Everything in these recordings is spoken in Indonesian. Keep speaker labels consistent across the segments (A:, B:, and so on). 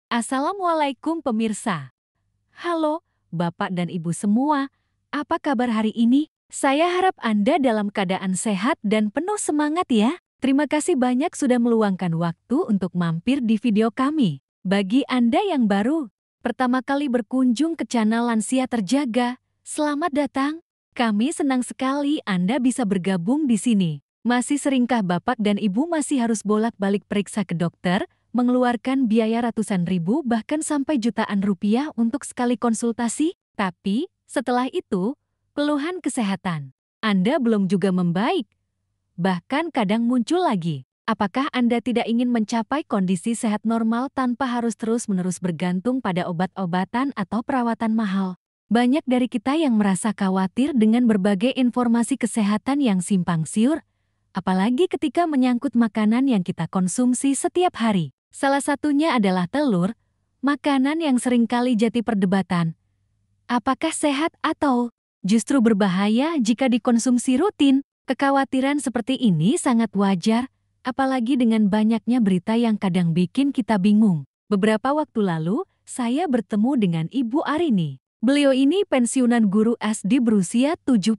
A: Assalamualaikum pemirsa. Halo, Bapak dan Ibu semua. Apa kabar hari ini? Saya harap Anda dalam keadaan sehat dan penuh semangat ya. Terima kasih banyak sudah meluangkan waktu untuk mampir di video kami. Bagi Anda yang baru, pertama kali berkunjung ke channel Lansia Terjaga, selamat datang. Kami senang sekali Anda bisa bergabung di sini. Masih seringkah Bapak dan Ibu masih harus bolak-balik periksa ke dokter, mengeluarkan biaya ratusan ribu bahkan sampai jutaan rupiah untuk sekali konsultasi? Tapi, setelah itu, keluhan kesehatan Anda belum juga membaik. Bahkan kadang muncul lagi. Apakah Anda tidak ingin mencapai kondisi sehat normal tanpa harus terus-menerus bergantung pada obat-obatan atau perawatan mahal? Banyak dari kita yang merasa khawatir dengan berbagai informasi kesehatan yang simpang siur, apalagi ketika menyangkut makanan yang kita konsumsi setiap hari. Salah satunya adalah telur, makanan yang seringkali jadi perdebatan. Apakah sehat atau justru berbahaya jika dikonsumsi rutin? Kekhawatiran seperti ini sangat wajar, apalagi dengan banyaknya berita yang kadang bikin kita bingung. Beberapa waktu lalu, saya bertemu dengan Ibu Arini. Beliau ini pensiunan guru SD berusia 71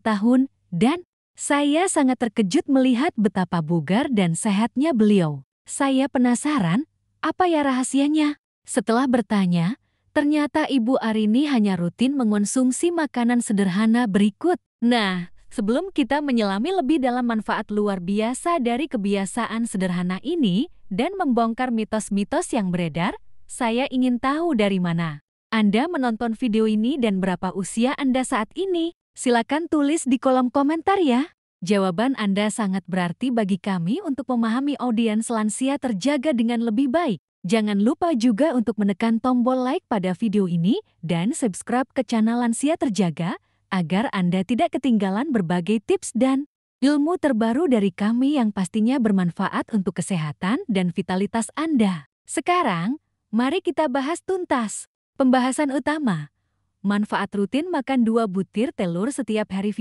A: tahun, dan saya sangat terkejut melihat betapa bugar dan sehatnya beliau. Saya penasaran, apa ya rahasianya? Setelah bertanya, ternyata Ibu Arini hanya rutin mengonsumsi makanan sederhana berikut. Nah, sebelum kita menyelami lebih dalam manfaat luar biasa dari kebiasaan sederhana ini dan membongkar mitos-mitos yang beredar, saya ingin tahu dari mana Anda menonton video ini dan berapa usia Anda saat ini. Silakan tulis di kolom komentar ya. Jawaban Anda sangat berarti bagi kami untuk memahami audiens Lansia Terjaga dengan lebih baik. Jangan lupa juga untuk menekan tombol like pada video ini dan subscribe ke channel Lansia Terjaga agar Anda tidak ketinggalan berbagai tips dan ilmu terbaru dari kami yang pastinya bermanfaat untuk kesehatan dan vitalitas Anda. Sekarang, mari kita bahas tuntas. Pembahasan utama, manfaat rutin makan 2 butir telur setiap hari.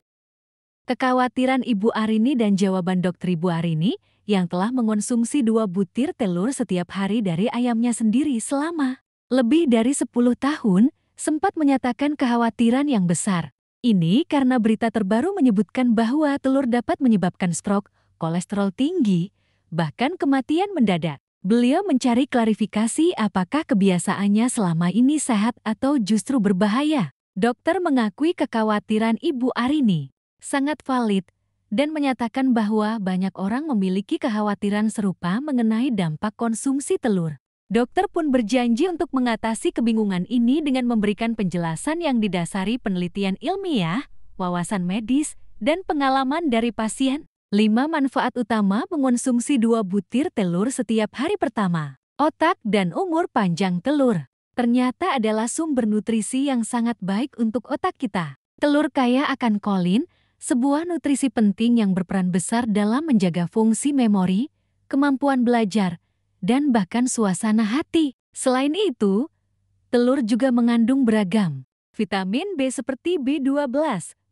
A: Kekhawatiran Ibu Arini dan jawaban Dokter Ibu Arini yang telah mengonsumsi 2 butir telur setiap hari dari ayamnya sendiri selama lebih dari 10 tahun, sempat menyatakan kekhawatiran yang besar. Ini karena berita terbaru menyebutkan bahwa telur dapat menyebabkan stroke, kolesterol tinggi, bahkan kematian mendadak. Beliau mencari klarifikasi apakah kebiasaannya selama ini sehat atau justru berbahaya. Dokter mengakui kekhawatiran Ibu Arini sangat valid dan menyatakan bahwa banyak orang memiliki kekhawatiran serupa mengenai dampak konsumsi telur. Dokter pun berjanji untuk mengatasi kebingungan ini dengan memberikan penjelasan yang didasari penelitian ilmiah, wawasan medis, dan pengalaman dari pasien. 5 manfaat utama mengonsumsi 2 butir telur setiap hari. Pertama, otak dan umur panjang telur ternyata adalah sumber nutrisi yang sangat baik untuk otak kita. Telur kaya akan kolin, sebuah nutrisi penting yang berperan besar dalam menjaga fungsi memori, kemampuan belajar, dan bahkan suasana hati. Selain itu, telur juga mengandung beragam vitamin B seperti B12,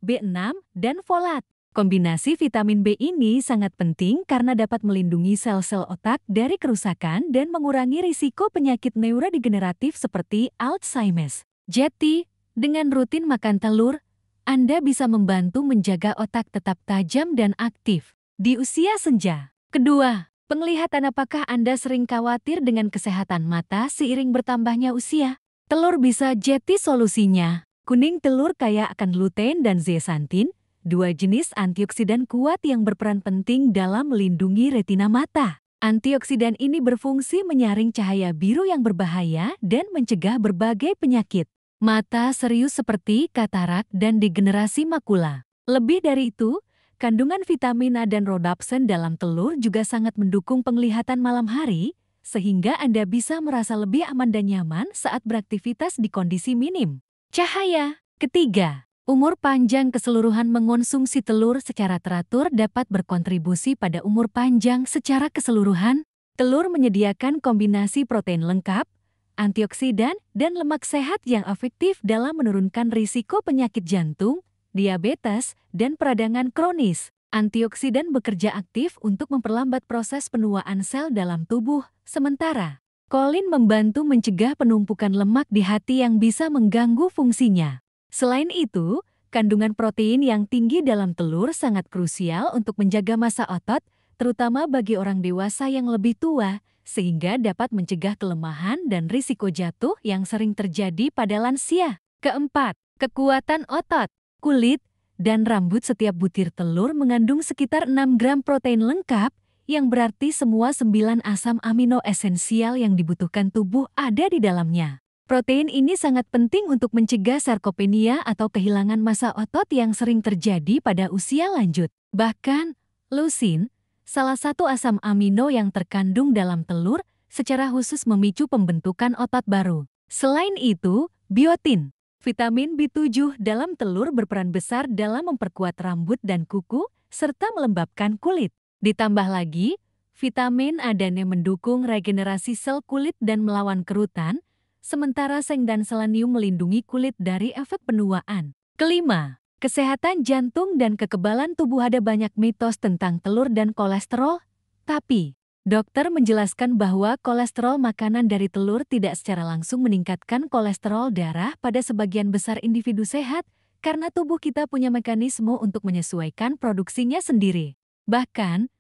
A: B6, dan folat. Kombinasi vitamin B ini sangat penting karena dapat melindungi sel-sel otak dari kerusakan dan mengurangi risiko penyakit neurodegeneratif seperti Alzheimer. Jadi, dengan rutin makan telur, Anda bisa membantu menjaga otak tetap tajam dan aktif di usia senja. Kedua, penglihatan. Apakah Anda sering khawatir dengan kesehatan mata seiring bertambahnya usia? Telur bisa jadi solusinya. Kuning telur kaya akan lutein dan zeaxanthin, 2 jenis antioksidan kuat yang berperan penting dalam melindungi retina mata. Antioksidan ini berfungsi menyaring cahaya biru yang berbahaya dan mencegah berbagai penyakit mata serius seperti katarak dan degenerasi makula. Lebih dari itu, kandungan vitamin A dan rhodopsin dalam telur juga sangat mendukung penglihatan malam hari, sehingga Anda bisa merasa lebih aman dan nyaman saat beraktivitas di kondisi minim cahaya. Ketiga, umur panjang. Keseluruhan mengonsumsi telur secara teratur dapat berkontribusi pada umur panjang secara keseluruhan. Telur menyediakan kombinasi protein lengkap, antioksidan, dan lemak sehat yang efektif dalam menurunkan risiko penyakit jantung, diabetes, dan peradangan kronis. Antioksidan bekerja aktif untuk memperlambat proses penuaan sel dalam tubuh, sementara Kolin membantu mencegah penumpukan lemak di hati yang bisa mengganggu fungsinya. Selain itu, kandungan protein yang tinggi dalam telur sangat krusial untuk menjaga massa otot, terutama bagi orang dewasa yang lebih tua, sehingga dapat mencegah kelemahan dan risiko jatuh yang sering terjadi pada lansia. Keempat, kekuatan otot, kulit, dan rambut. Setiap butir telur mengandung sekitar 6 gram protein lengkap, yang berarti semua 9 asam amino esensial yang dibutuhkan tubuh ada di dalamnya. Protein ini sangat penting untuk mencegah sarkopenia atau kehilangan massa otot yang sering terjadi pada usia lanjut. Bahkan, leusin, salah satu asam amino yang terkandung dalam telur, secara khusus memicu pembentukan otot baru. Selain itu, biotin, vitamin B7 dalam telur berperan besar dalam memperkuat rambut dan kuku, serta melembabkan kulit. Ditambah lagi, vitamin A dan E mendukung regenerasi sel kulit dan melawan kerutan, sementara seng dan selenium melindungi kulit dari efek penuaan. Kelima, kesehatan jantung dan kekebalan tubuh. Ada banyak mitos tentang telur dan kolesterol, tapi dokter menjelaskan bahwa kolesterol makanan dari telur tidak secara langsung meningkatkan kolesterol darah pada sebagian besar individu sehat, karena tubuh kita punya mekanisme untuk menyesuaikan produksinya sendiri. Bahkan,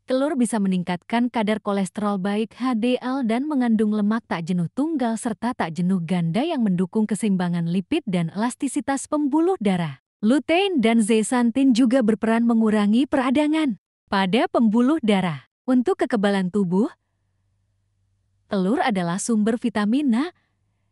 A: telur bisa meningkatkan kadar kolesterol baik HDL dan mengandung lemak tak jenuh tunggal serta tak jenuh ganda yang mendukung keseimbangan lipid dan elastisitas pembuluh darah. Lutein dan zeaxanthin juga berperan mengurangi peradangan pada pembuluh darah. Untuk kekebalan tubuh, telur adalah sumber vitamin A,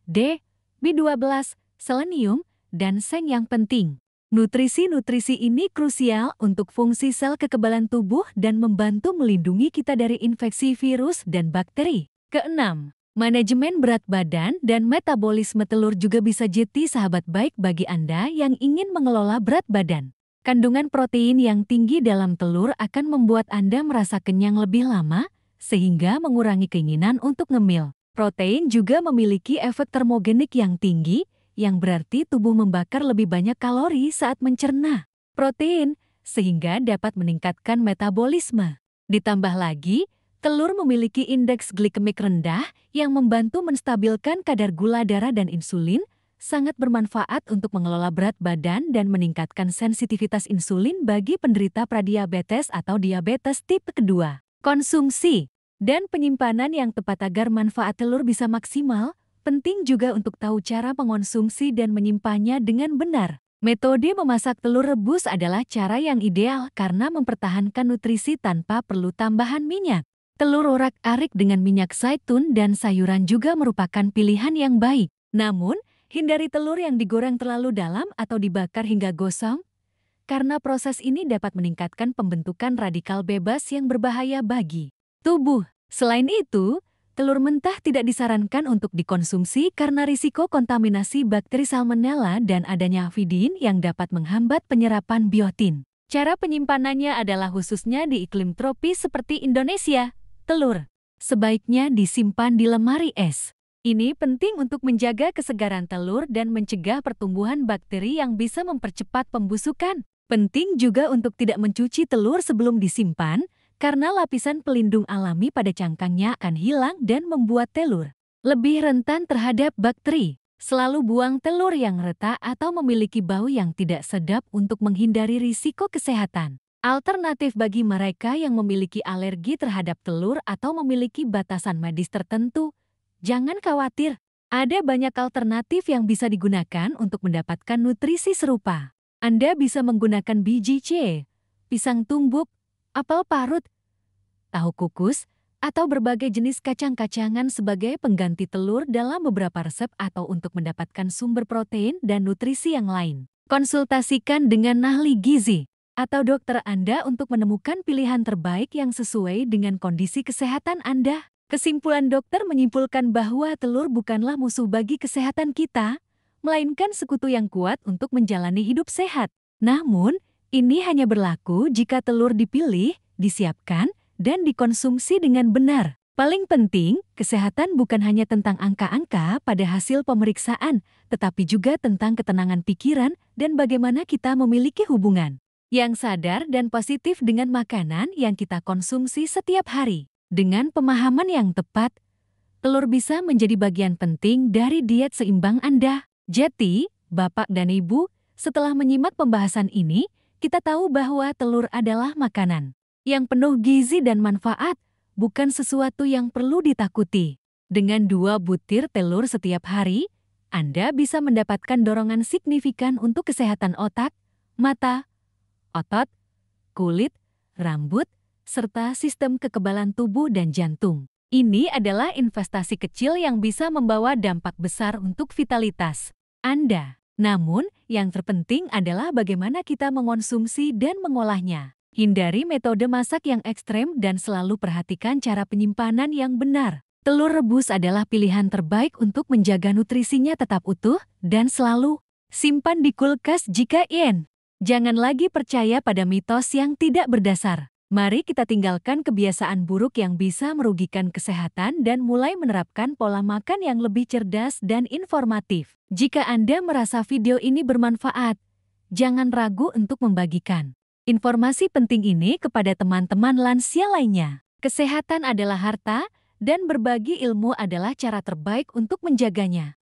A: D, B12, selenium, dan seng yang penting. Nutrisi-nutrisi ini krusial untuk fungsi sel kekebalan tubuh dan membantu melindungi kita dari infeksi virus dan bakteri. Keenam, manajemen berat badan dan metabolisme. Telur juga bisa jadi sahabat baik bagi Anda yang ingin mengelola berat badan. Kandungan protein yang tinggi dalam telur akan membuat Anda merasa kenyang lebih lama, sehingga mengurangi keinginan untuk ngemil. Protein juga memiliki efek termogenik yang tinggi, yang berarti tubuh membakar lebih banyak kalori saat mencerna protein, sehingga dapat meningkatkan metabolisme. Ditambah lagi, telur memiliki indeks glikemik rendah yang membantu menstabilkan kadar gula darah dan insulin, sangat bermanfaat untuk mengelola berat badan dan meningkatkan sensitivitas insulin bagi penderita pradiabetes atau diabetes tipe kedua. Konsumsi dan penyimpanan yang tepat agar manfaat telur bisa maksimal, penting juga untuk tahu cara mengonsumsi dan menyimpannya dengan benar. Metode memasak telur rebus adalah cara yang ideal karena mempertahankan nutrisi tanpa perlu tambahan minyak. Telur orak-arik dengan minyak zaitun dan sayuran juga merupakan pilihan yang baik. Namun, hindari telur yang digoreng terlalu dalam atau dibakar hingga gosong, karena proses ini dapat meningkatkan pembentukan radikal bebas yang berbahaya bagi tubuh. Selain itu, telur mentah tidak disarankan untuk dikonsumsi karena risiko kontaminasi bakteri salmonella dan adanya avidin yang dapat menghambat penyerapan biotin. Cara penyimpanannya adalah khususnya di iklim tropis seperti Indonesia. Telur sebaiknya disimpan di lemari es. Ini penting untuk menjaga kesegaran telur dan mencegah pertumbuhan bakteri yang bisa mempercepat pembusukan. Penting juga untuk tidak mencuci telur sebelum disimpan, karena lapisan pelindung alami pada cangkangnya akan hilang dan membuat telur lebih rentan terhadap bakteri. Selalu buang telur yang retak atau memiliki bau yang tidak sedap untuk menghindari risiko kesehatan. Alternatif bagi mereka yang memiliki alergi terhadap telur atau memiliki batasan medis tertentu, jangan khawatir. Ada banyak alternatif yang bisa digunakan untuk mendapatkan nutrisi serupa. Anda bisa menggunakan biji C, pisang tumbuk, apel parut, tahu kukus, atau berbagai jenis kacang-kacangan sebagai pengganti telur dalam beberapa resep atau untuk mendapatkan sumber protein dan nutrisi yang lain. Konsultasikan dengan ahli gizi atau dokter Anda untuk menemukan pilihan terbaik yang sesuai dengan kondisi kesehatan Anda. Kesimpulan dokter menyimpulkan bahwa telur bukanlah musuh bagi kesehatan kita, melainkan sekutu yang kuat untuk menjalani hidup sehat. Namun, ini hanya berlaku jika telur dipilih, disiapkan, dan dikonsumsi dengan benar. Paling penting, kesehatan bukan hanya tentang angka-angka pada hasil pemeriksaan, tetapi juga tentang ketenangan pikiran dan bagaimana kita memiliki hubungan yang sadar dan positif dengan makanan yang kita konsumsi setiap hari. Dengan pemahaman yang tepat, Telur bisa menjadi bagian penting dari diet seimbang Anda. Jadi, Bapak dan Ibu, setelah menyimak pembahasan ini, kita tahu bahwa telur adalah makanan yang penuh gizi dan manfaat, bukan sesuatu yang perlu ditakuti. Dengan 2 butir telur setiap hari, Anda bisa mendapatkan dorongan signifikan untuk kesehatan otak, mata, otot, kulit, rambut, serta sistem kekebalan tubuh dan jantung. Ini adalah investasi kecil yang bisa membawa dampak besar untuk vitalitas Anda. Namun, yang terpenting adalah bagaimana kita mengonsumsi dan mengolahnya. Hindari metode masak yang ekstrem dan selalu perhatikan cara penyimpanan yang benar. Telur rebus adalah pilihan terbaik untuk menjaga nutrisinya tetap utuh dan selalu simpan di kulkas jika ingin. Jangan lagi percaya pada mitos yang tidak berdasar. Mari kita tinggalkan kebiasaan buruk yang bisa merugikan kesehatan dan mulai menerapkan pola makan yang lebih cerdas dan informatif. Jika Anda merasa video ini bermanfaat, jangan ragu untuk membagikan informasi penting ini kepada teman-teman lansia lainnya. Kesehatan adalah harta, dan berbagi ilmu adalah cara terbaik untuk menjaganya.